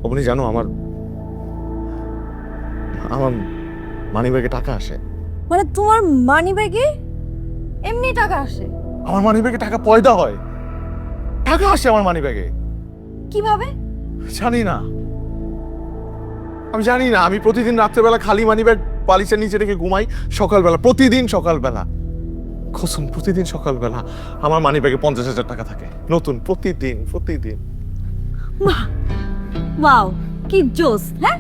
আপনি জানো আমার আমার মানিব্যাগে টাকা আসে। মানে তোমার মানি ব্যাগে এমনি টাকা আসে? আমার মানিব্যাগে টাকা পয়দা হয়, টাকা আসে আমার মানিব্যাগে। কিভাবে? জানি না, আমি জানি না। আমি প্রতিদিন রাত্রেবেলা খালি মানিব্যাগ বালিশের নিচে রেখে ঘুমাই। সকালবেলা, প্রতিদিন সকালবেলা, কসম প্রতিদিন সকালবেলা আমার মানিব্যাগে 50,000 টাকা থাকে, নতুন, প্রতিদিন প্রতিদিন। ওয়াও, কি জোস! হ্যাঁ,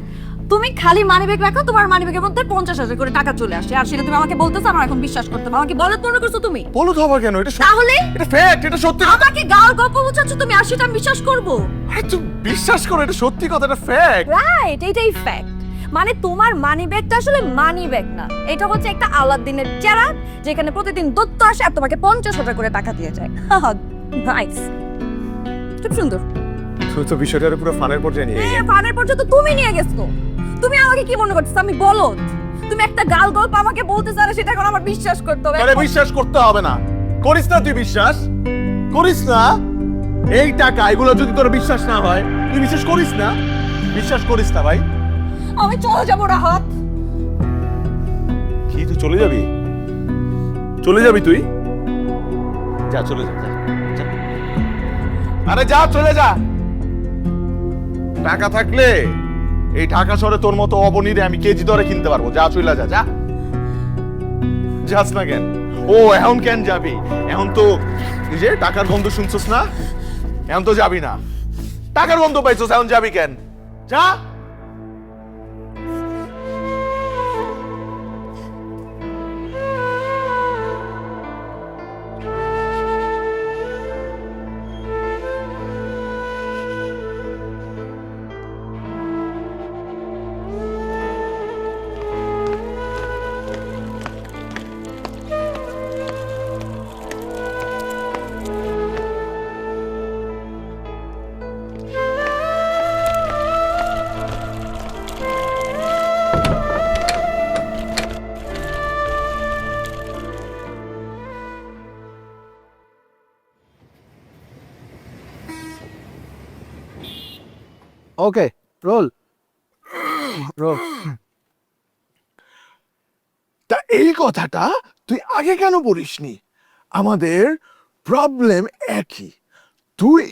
তুমি খালি মানি ব্যাগ রাখো, তোমার মানি ব্যাগের মধ্যে 50,000 করে টাকা চলে আসে, আর সেটা তুমি আমাকে বলতেছো, আমার এখন বিশ্বাস করতে হবে। আমাকে বলত মনে করছো তুমি? বলো তো আবার কেন? এটা তাহলে এটা ফ্যাক্ট, এটা সত্যি। আমাকে গাল গল্প বুঝাচ্ছ তুমি, আর সেটা আমি বিশ্বাস করবো? আরে তুই বিশ্বাস করো, এটা সত্যি কথা, এটা ফ্যাক্ট। রাইট, এটাই ফ্যাক্ট। মানে তোমার মানি ব্যাগটা আসলে মানি ব্যাগ না, এটা হচ্ছে একটা আলাদিনের চেরাগ, যেখানে প্রতিদিন দত্ত আসে আর তোমাকে 50,000 করে টাকা দিয়ে যায়। নাইস, খুব সুন্দর। তুই তো বিষয়টার পুরো ফানের পর্যায়ে নিয়ে গেলি। ফানের পর্যন্ত তুমি নিয়ে গেছো। তুমি আমাকে কি মনে করছো আমি বলদ? তুমি একটা গাল গল্প আমাকে বলতে চাও, সেটা এখন আমার বিশ্বাস করতে হবে। আরে বিশ্বাস করতে হবে না, করিস না তুই, বিশ্বাস করিস না। এই টাকা এগুলো যদি তোর বিশ্বাস না হয়, তুই বিশ্বাস করিস না, বিশ্বাস করিস না ভাই। আমি চলে যাবো রাহাত। কি তুই চলে যাবি? চলে যাবি তুই? যা চলে যা, যা, যা। আরে যা, চলে যা। টাকা থাকলে এই ঢাকা শহরে তোর মতো অবনীরে আমি কেজি দরে কিনতে পারবো। যা চলে যা, যা। যাস না কেন? ও এখন কেন যাবি? এখন তো এই যে টাকার গন্ধ শুনছস না, এখন তো যাবি না। টাকার গন্ধ পাইছস, এখন যাবি কেন? যা। ওকে, রোল রোল। তা এই কথাটা তুই আগে কেন বলিসনি? আমাদের প্রবলেম একই। তুই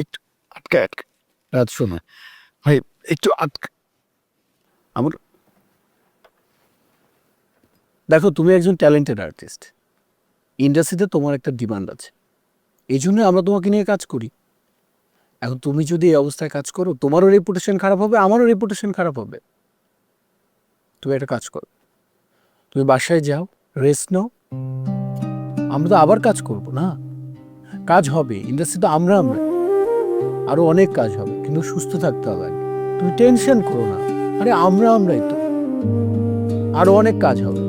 একটু আটকা আটকা রাত শোনো, ভাই, একটু আটকা। আমার দেখো, তুমি একজন ট্যালেন্টেড আর্টিস্ট, ইন্ডাস্ট্রিতে তোমার একটা ডিমান্ড আছে, এই জন্য আমরা তোমাকে নিয়ে কাজ করি। এখন তুমি যদি এই অবস্থায় কাজ করো, তোমারও রেপুটেশন খারাপ হবে, আমারও রেপুটেশন খারাপ হবে। তুমি একটা কাজ করো, তুমি বাসায় যাও, রেস্ট নাও, আমরা তো আবার কাজ করব না। কাজ হবে, ইন্ডাস্ট্রি তো আমরা আরো অনেক কাজ হবে, কিন্তু সুস্থ থাকতে হবে আগে। তুমি টেনশন করো না, আরে আমরাই তো, আরো অনেক কাজ হবে।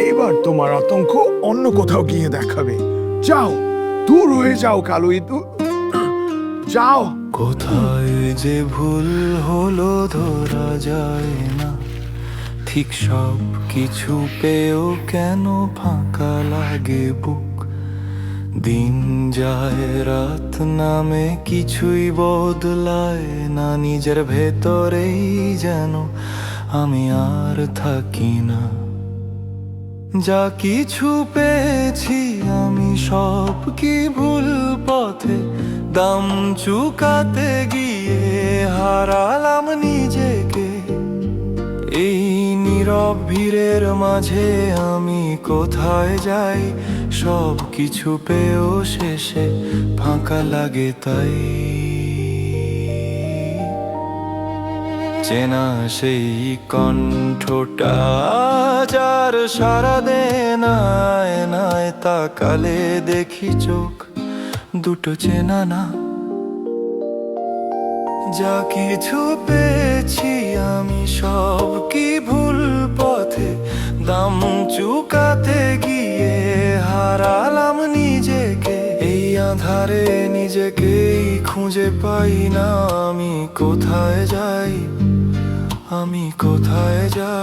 এইবার তোমার আতঙ্ক অন্য কোথাও গিয়ে দেখাবে। যাও, দূর হয়ে যাও কালুই, যাও। কোথায় যে ভুল হলো ধরা যায় না, ঠিক সব কিছু পেয়েও কেন ফাঁকা লাগে বুক। দিন যায় রাত নামে কিছুই বদলায় না, নিজের ভেতরেই যেন আমি আর থাকি না। যা কিছু পেয়েছি আমি সব কি ভুল পথে, দাম চুকাতে গিয়ে হারালাম নিজেকে। এই নীরব ভিড়ের মাঝে আমি কোথায় যাই, সব কিছু পেয়েও শেষে ফাঁকা লাগে তাই। চেনা সেই কণ্ঠটা যার সারা দেন আয়নায় তাকালে দেখি চোখ দুটো চেনা না। যা কিছু পেয়েছি আমি সব কি ভুল পথে, দাম চুকাতে গিয়ে হারালাম নিজেকে। এই আঁধারে নিজেকেই খুঁজে পাই না, আমি কোথায় যাই, আমি কোথায় যাই।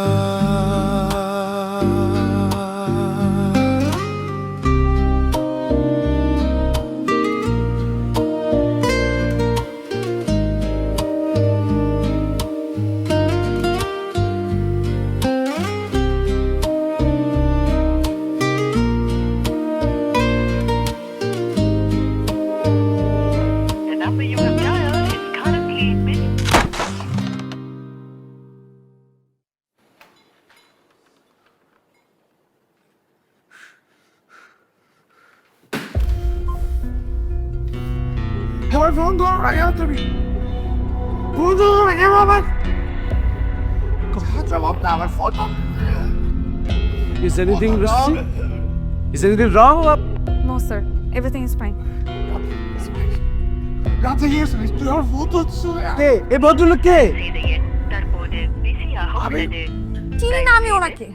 আমার ফোন ধরো না কেন তুমি? ফোন ধরো না কেন আমার? কথা জবাব না আমার ফোন। Is anything wrong? Is anything wrong? No sir, everything is fine. রাতে গিয়েছে তুই আমার ফোন ধরছো না। কে? এই ভদ্রলোক কে? চিনি না আমি ওনাকে।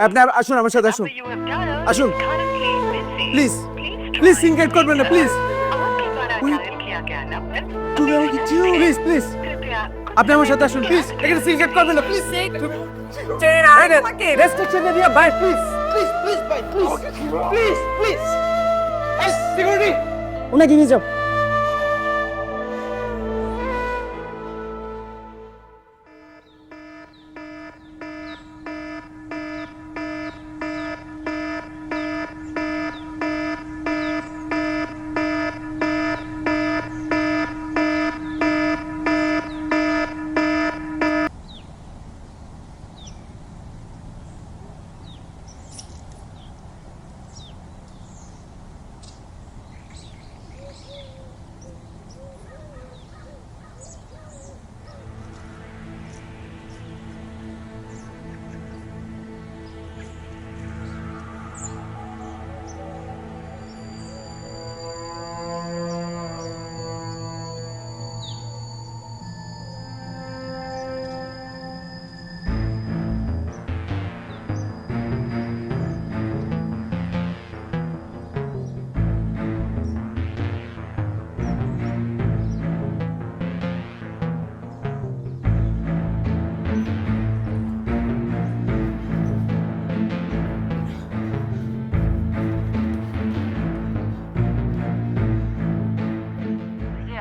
আপনার আসুন আমার সাথে আসুন। আসুন। প্লিজ প্লিজ সিনক্রেট করবেন না প্লিজ। তুমি আমাকে চিনো প্লিজ প্লিজ। আপনি আমার সাথে আসুন প্লিজ। এখানে সিনক্রেট করবেন না প্লিজ। চিনি না আমি ওনাকে। রেস্ট্রিকশন দিয়ে ভাই প্লিজ প্লিজ প্লিজ ভাই প্লিজ প্লিজ প্লিজ। এই সিকিউরিটি ওনাকে নিয়ে যাও।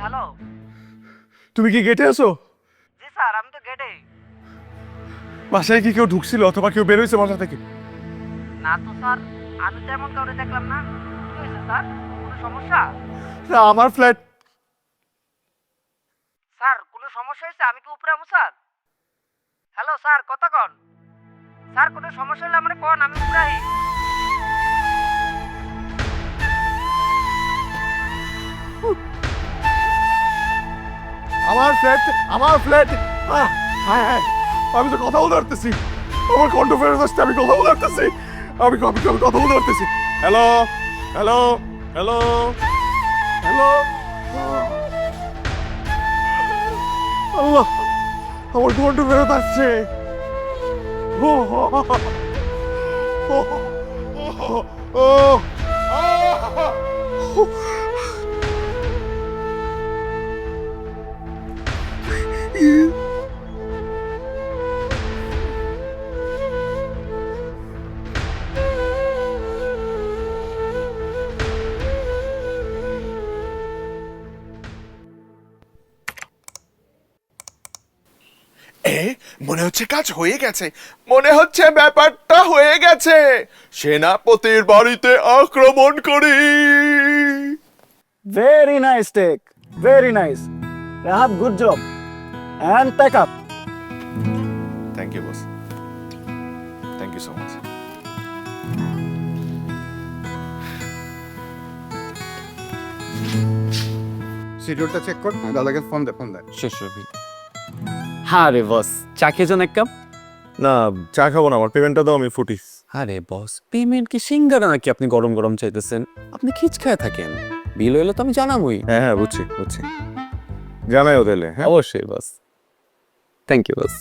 হ্যালো। তুমি কি গেটে আছো? জি স্যার, আমি তো গেটে। বাসায় কি কেউ ঢুকছিল অথবা কেউ বেরোইছে বাসা থেকে? না তো স্যার, আমি তো এমন কাউকে দেখলাম না। কি হয়েছে স্যার, কোনো সমস্যা? না, আমার ফ্ল্যাট। স্যার কোনো সমস্যা হয়েছে? আমি কি উপরে আমু স্যার? হ্যালো স্যার, কথা কন। স্যার কোনো সমস্যা হলে আমরা কন, আমি উপরে আই। আমার ফ্ল্যাট, আমার ফ্ল্যাট। হ্যাঁ হ্যাঁ, আমি তো কথা বলতে পারতেছি। আমার কণ্ঠ ফেরত আসছে, আমি কথা বলতে পারতেছি। আমি কথা বলতে পারতেছি। Hello hello hello hello. Allah, আমার কণ্ঠ ফেরত আসছে। ও ও ও ও ও। মনে হচ্ছে কাজ হয়ে গেছে, মনে হচ্ছে ব্যাপারটা হয়ে গেছে। সেনাপতির বাড়িতে আক্রমণ করি। Very nice take. Very nice. Rahab, good job. And pack up. Thank you boss, thank you so much. শিডিউলটা চেক কর, দাদাকে ফোন দে শেষ হবে। হ্যাঁ রে বস, চা খেয়েছেন এক কাপ? না, চা খাবো না, আমার পেমেন্টটা দাও, আমি ফুটিস। আরে বস, পেমেন্ট কি সিঙ্গারা নাকি আপনি গরম গরম চাইতেছেন? আপনি খিচ খায় থাকেন, বিল হইলে তো আমি জানাবই। হ্যাঁ হ্যাঁ, বুঝছি বুঝছি, জানাই ওদেরলে। হ্যাঁ অবশ্যই বস, থ্যাংক ইউ বস।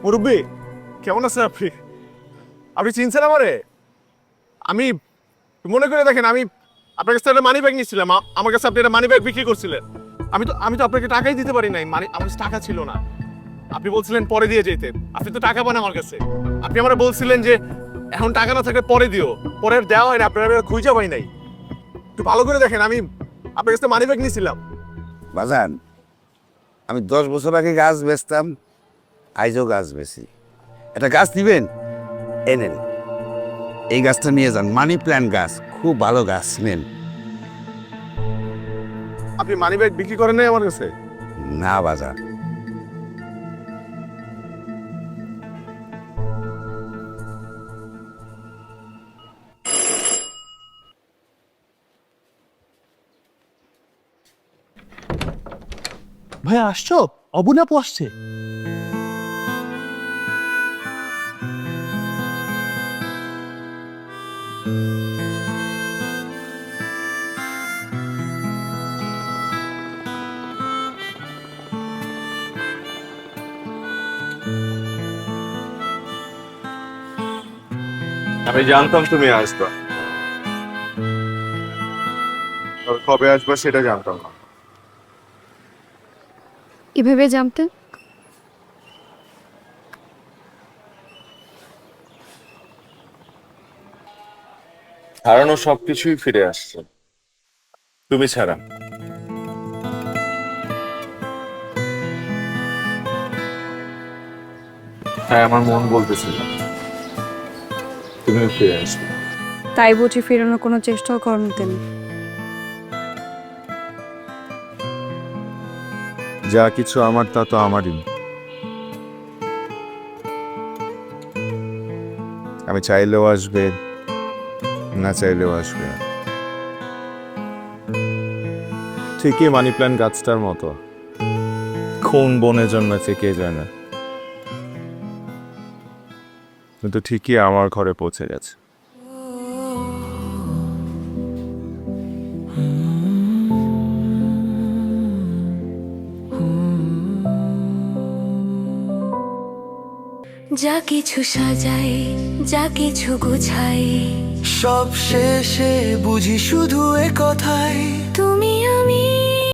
মুরব্বী, কেমন আছেন আপনি? আপনি চিনছেন আমারে? আমি মনে করে দেখেন, আমি আপনার কাছে একটা মানি ব্যাগ নিয়েছিলাম, আমার কাছে আপনি একটা মানি ব্যাগ বিক্রি করছিলেন। আমি তো আপনাকে টাকাই দিতে পারি নাই, মানে আমার কাছে টাকা ছিল না। আপনি বলছিলেন পরে দিয়ে যেতে, আপনি তো টাকা পান আমার কাছে। আপনি আমার বলছিলেন যে এখন টাকা না থাকলে পরে দিও, পরে আর দেওয়া হয় না, আপনার খুঁজে পাই নাই। একটু ভালো করে দেখেন, আমি আপনার কাছে মানি ব্যাগ নিয়েছিলাম। বাজান, আমি 10 বছর আগে গাছ বেচতাম, আইজও গাছ বেচি। একটা গাছ নিবেন, এনেন। এই গাছটা নিয়ে যান, মানি প্ল্যান্ট গাছ, খুব ভালো গাছ, নেন। আপনি মানি ব্যাগ বিক্রি করেন নাই আমার কাছে? না বাজার, ভাই আসছো? অবুনাপু আসছে। আমি জানতাম তুমি আসবা, তবে কবে আসবা সেটা জানতাম না। এভাবে জানতে হারানো সবকিছুই ফিরে আসছে, তুমি ছাড়া। হ্যাঁ, আমার মন বলতেছিল তুমিও ফিরে আসবে। তাই বুঝি ফেরানোর কোনো চেষ্টাও করেন তিনি? যা কিছু আমার তা তো আমারই। আমি চাইলেও আসবে, না চাইলেও আসবে। ঠিকই মানি প্ল্যান্ট গাছটার মতো, কোন বনে জন্মেছে কে জানে, কিন্তু ঠিকই আমার ঘরে পৌঁছে গেছে। যা কিছু সাজাই, যা কিছু গুছাই, সব শেষে বুঝি শুধু এ কথাই,